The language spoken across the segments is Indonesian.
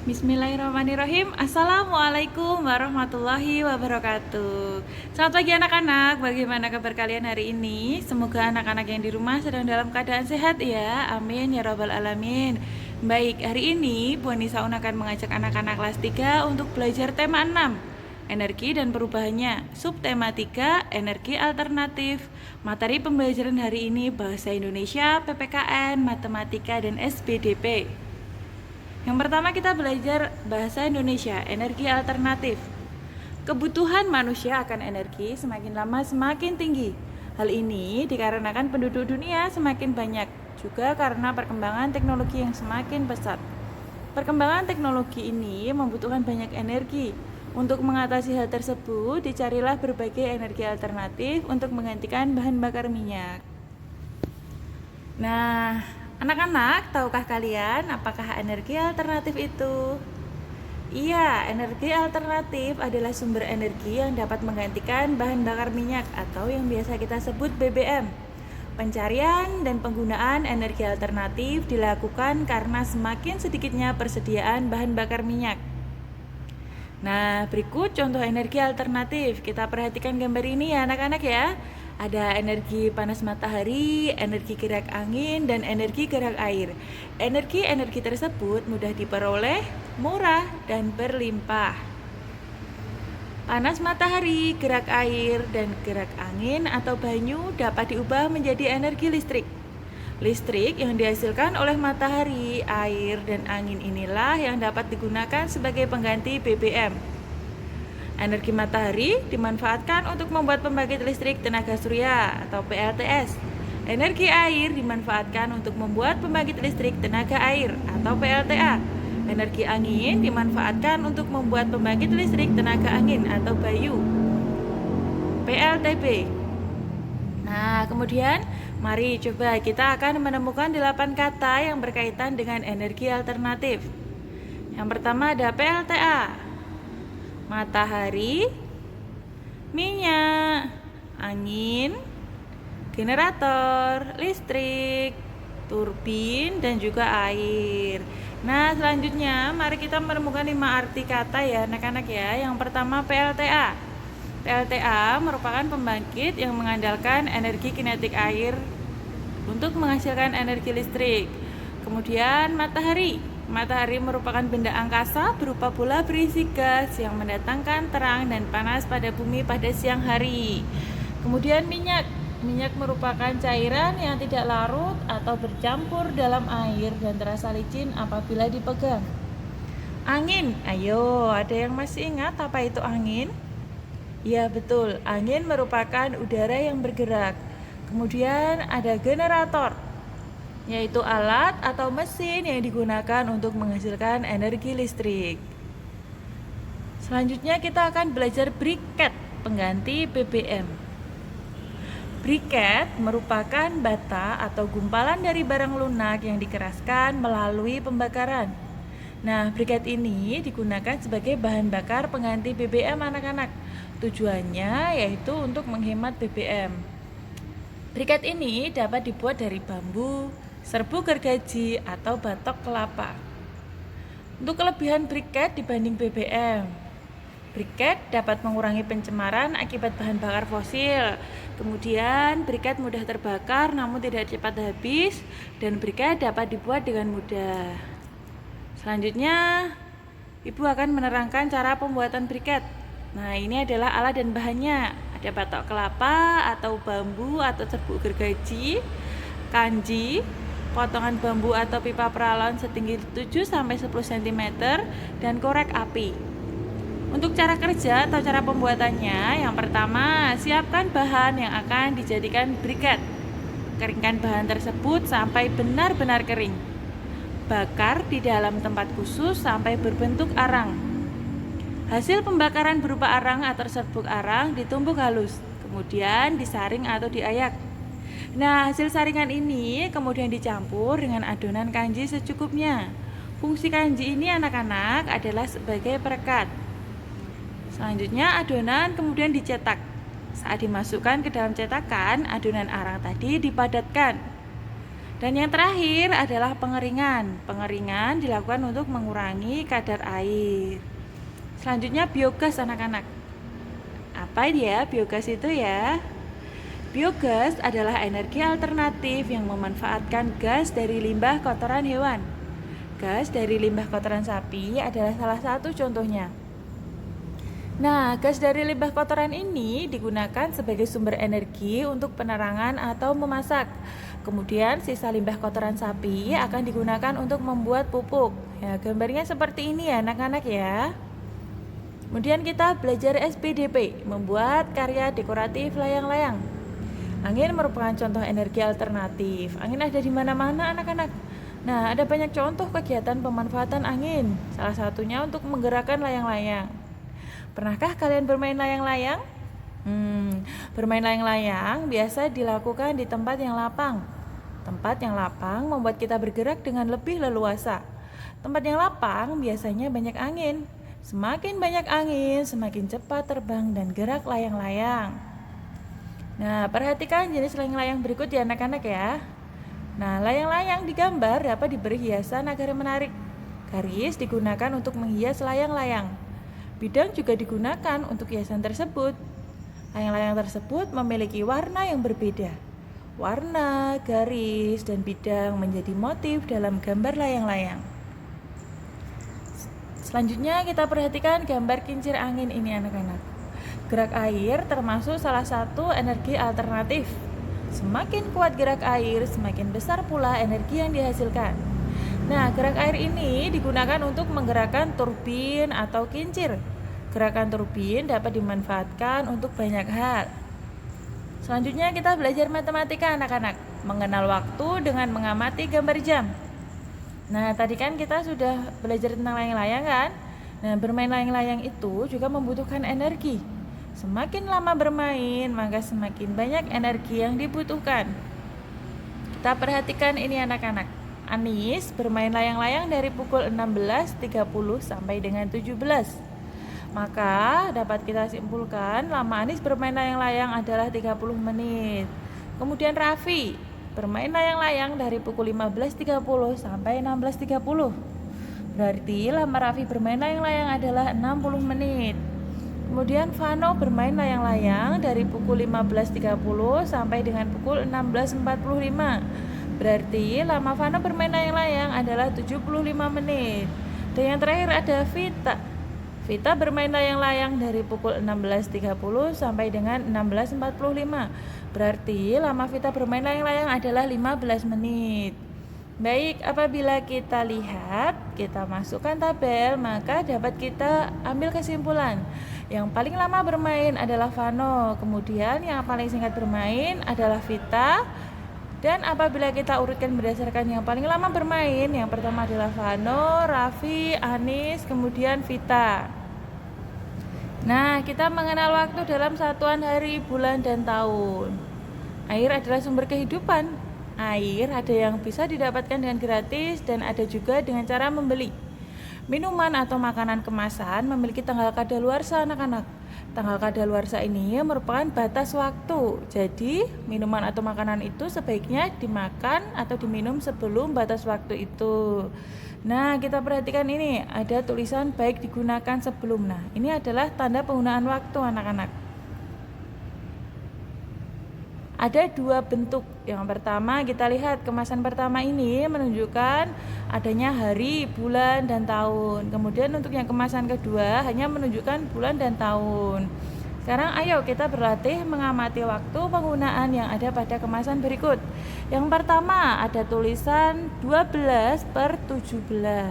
Bismillahirrahmanirrahim. Assalamualaikum warahmatullahi wabarakatuh. Selamat pagi anak-anak. Bagaimana kabar kalian hari ini? Semoga anak-anak yang di rumah sedang dalam keadaan sehat ya. Amin ya rabbal alamin. Baik, hari ini Bu Anissa akan mengajak anak-anak kelas 3 untuk belajar tema 6, energi dan perubahannya. Subtema 3, energi alternatif. Materi pembelajaran hari ini bahasa Indonesia, PPKN, matematika dan SPDP. Yang pertama kita belajar bahasa Indonesia, energi alternatif. Kebutuhan manusia akan energi semakin lama semakin tinggi. Hal ini dikarenakan penduduk dunia semakin banyak, juga karena perkembangan teknologi yang semakin pesat. Perkembangan teknologi ini membutuhkan banyak energi. Untuk mengatasi hal tersebut, dicarilah berbagai energi alternatif untuk menggantikan bahan bakar minyak. Nah, anak-anak, tahukah kalian apakah energi alternatif itu? Iya, energi alternatif adalah sumber energi yang dapat menggantikan bahan bakar minyak atau yang biasa kita sebut BBM. Pencarian dan penggunaan energi alternatif dilakukan karena semakin sedikitnya persediaan bahan bakar minyak. Nah, berikut contoh energi alternatif. Kita perhatikan gambar ini ya anak-anak ya. Ada energi panas matahari, energi gerak angin, dan energi gerak air. Energi-energi tersebut mudah diperoleh, murah, dan berlimpah. Panas matahari, gerak air, dan gerak angin atau banyu dapat diubah menjadi energi listrik. Listrik yang dihasilkan oleh matahari, air, dan angin inilah yang dapat digunakan sebagai pengganti BBM. Energi matahari dimanfaatkan untuk membuat pembangkit listrik tenaga surya atau PLTS. Energi air dimanfaatkan untuk membuat pembangkit listrik tenaga air atau PLTA. Energi angin dimanfaatkan untuk membuat pembangkit listrik tenaga angin atau BAYU, PLTB. Nah, kemudian mari coba kita akan menemukan 8 kata yang berkaitan dengan energi alternatif. Yang pertama ada PLTA. Matahari, minyak, angin, generator, listrik, turbin, dan juga air. Nah, selanjutnya mari kita menemukan 5 arti kata ya anak-anak ya. Yang pertama PLTA. PLTA merupakan pembangkit yang mengandalkan energi kinetik air untuk menghasilkan energi listrik. Kemudian matahari. Matahari merupakan benda angkasa berupa bola berisi gas yang mendatangkan terang dan panas pada bumi pada siang hari. Kemudian minyak. Minyak merupakan cairan yang tidak larut atau bercampur dalam air dan terasa licin apabila dipegang. Angin. Ayo, ada yang masih ingat apa itu angin? Ya, betul. Angin merupakan udara yang bergerak. Kemudian ada generator, yaitu alat atau mesin yang digunakan untuk menghasilkan energi listrik. Selanjutnya kita akan belajar briket, pengganti BBM. Briket merupakan bata atau gumpalan dari barang lunak yang dikeraskan melalui pembakaran. Nah, briket ini digunakan sebagai bahan bakar pengganti BBM anak-anak. Tujuannya yaitu untuk menghemat BBM. Briket ini dapat dibuat dari bambu, serbuk gergaji, atau batok kelapa. Untuk kelebihan briket dibanding BBM, briket dapat mengurangi pencemaran akibat bahan bakar fosil. Kemudian briket mudah terbakar namun tidak cepat habis, dan briket dapat dibuat dengan mudah. Selanjutnya, Ibu akan menerangkan cara pembuatan briket. Nah, ini adalah alat dan bahannya. Ada batok kelapa atau bambu atau serbuk gergaji, kanji, potongan bambu atau pipa peralon setinggi 7-10 cm, dan korek api. Untuk cara kerja atau cara pembuatannya, yang pertama, siapkan bahan yang akan dijadikan briket. Keringkan bahan tersebut sampai benar-benar kering. Bakar di dalam tempat khusus sampai berbentuk arang. Hasil pembakaran berupa arang atau serbuk arang ditumbuk halus, kemudian disaring atau diayak. Nah, hasil saringan ini kemudian dicampur dengan adonan kanji secukupnya. Fungsi kanji ini anak-anak adalah sebagai perekat. Selanjutnya adonan kemudian dicetak. Saat dimasukkan ke dalam cetakan, adonan arang tadi dipadatkan. Dan yang terakhir adalah pengeringan. Pengeringan dilakukan untuk mengurangi kadar air. Selanjutnya biogas anak-anak. Apa dia biogas itu ya? Biogas adalah energi alternatif yang memanfaatkan gas dari limbah kotoran hewan. Gas dari limbah kotoran sapi adalah salah satu contohnya. Nah, gas dari limbah kotoran ini digunakan sebagai sumber energi untuk penerangan atau memasak. Kemudian sisa limbah kotoran sapi akan digunakan untuk membuat pupuk. Ya, gambarnya seperti ini ya anak-anak ya. Kemudian kita belajar SPDP, membuat karya dekoratif layang-layang. Angin merupakan contoh energi alternatif. Angin ada di mana-mana anak-anak. Nah, ada banyak contoh kegiatan pemanfaatan angin. Salah satunya untuk menggerakkan layang-layang. Pernahkah kalian bermain layang-layang? Bermain layang-layang biasa dilakukan di tempat yang lapang. Tempat yang lapang membuat kita bergerak dengan lebih leluasa. Tempat yang lapang biasanya banyak angin. Semakin banyak angin, semakin cepat terbang dan gerak layang-layang. Nah, perhatikan jenis layang-layang berikut ya anak-anak ya. Nah, layang-layang digambar dapat diberi hiasan agar menarik. Garis digunakan untuk menghias layang-layang. Bidang juga digunakan untuk hiasan tersebut. Layang-layang tersebut memiliki warna yang berbeda. Warna, garis, dan bidang menjadi motif dalam gambar layang-layang. Selanjutnya kita perhatikan gambar kincir angin ini anak-anak. Gerak air termasuk salah satu energi alternatif. Semakin kuat gerak air, semakin besar pula energi yang dihasilkan. Nah, gerak air ini digunakan untuk menggerakkan turbin atau kincir. Gerakan turbin dapat dimanfaatkan untuk banyak hal. Selanjutnya kita belajar matematika anak-anak, mengenal waktu dengan mengamati gambar jam. Nah, tadi kan kita sudah belajar tentang layang-layang kan? Nah, bermain layang-layang itu juga membutuhkan energi. Semakin lama bermain, maka semakin banyak energi yang dibutuhkan. Kita perhatikan ini anak-anak. Anis bermain layang-layang dari pukul 16.30 sampai dengan 17. Maka dapat kita simpulkan lama Anis bermain layang-layang adalah 30 menit. Kemudian Raffi bermain layang-layang dari pukul 15.30 sampai 16.30. Berarti lama Raffi bermain layang-layang adalah 60 menit. Kemudian Vano bermain layang-layang dari pukul 15.30 sampai dengan pukul 16.45. Berarti lama Vano bermain layang-layang adalah 75 menit. Dan yang terakhir ada Vita. Vita bermain layang-layang dari pukul 16.30 sampai dengan 16.45. Berarti lama Vita bermain layang-layang adalah 15 menit. Baik, apabila kita lihat, kita masukkan tabel, maka dapat kita ambil kesimpulan. Yang paling lama bermain adalah Vano, kemudian yang paling singkat bermain adalah Vita. Dan apabila kita urutkan berdasarkan yang paling lama bermain, yang pertama adalah Vano, Raffi, Anis, kemudian Vita. Nah, kita mengenal waktu dalam satuan hari, bulan, dan tahun. Air adalah sumber kehidupan. Air ada yang bisa didapatkan dengan gratis dan ada juga dengan cara membeli. Minuman atau makanan kemasan memiliki tanggal kadaluarsa anak-anak. Tanggal kadaluarsa ini merupakan batas waktu. Jadi, minuman atau makanan itu sebaiknya dimakan atau diminum sebelum batas waktu itu. Nah, kita perhatikan ini, ada tulisan baik digunakan sebelum. Nah, ini adalah tanda penggunaan waktu anak-anak. Ada dua bentuk. Yang pertama kita lihat kemasan pertama ini menunjukkan adanya hari, bulan, dan tahun. Kemudian untuk yang kemasan kedua hanya menunjukkan bulan dan tahun. Sekarang ayo kita berlatih mengamati waktu penggunaan yang ada pada kemasan berikut. Yang pertama ada tulisan 12/17.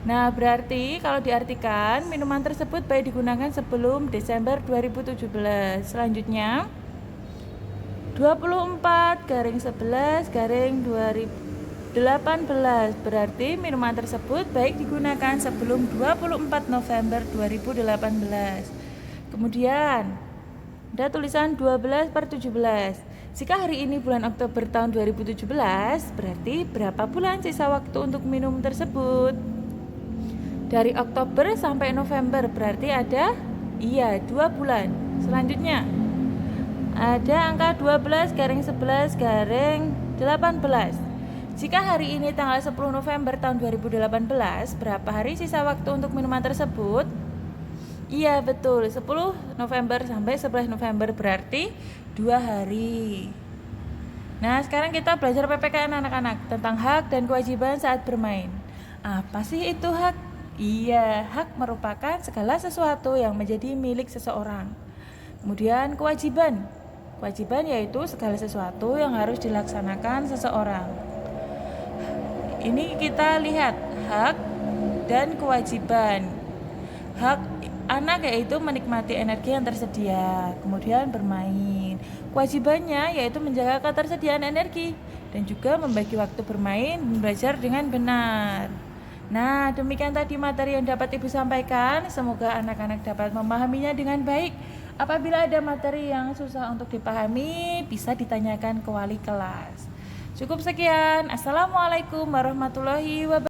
Nah, berarti kalau diartikan minuman tersebut baik digunakan sebelum Desember 2017. Selanjutnya 24/11/2018 berarti minuman tersebut baik digunakan sebelum 24 November 2018. Kemudian ada tulisan 12/17. Jika hari ini bulan Oktober tahun 2017, berarti berapa bulan sisa waktu untuk minum tersebut? Dari Oktober sampai November berarti ada 2 bulan. Selanjutnya ada angka 12/11/18. Jika hari ini tanggal 10 November tahun 2018, berapa hari sisa waktu untuk minuman tersebut? Iya betul, 10 November sampai 11 November berarti 2 hari. Nah sekarang kita belajar PPKN anak-anak tentang hak dan kewajiban saat bermain. Apa sih itu hak? Iya, hak merupakan segala sesuatu yang menjadi milik seseorang. Kemudian kewajiban. Kewajiban yaitu segala sesuatu yang harus dilaksanakan seseorang. Ini kita lihat hak dan kewajiban. Hak anak yaitu menikmati energi yang tersedia, kemudian bermain. Kewajibannya yaitu menjaga ketersediaan energi dan juga membagi waktu bermain dan belajar dengan benar. Nah, demikian tadi materi yang dapat Ibu sampaikan. Semoga anak-anak dapat memahaminya dengan baik. Apabila ada materi yang susah untuk dipahami, bisa ditanyakan ke wali kelas. Cukup sekian. Assalamualaikum warahmatullahi wabarakatuh.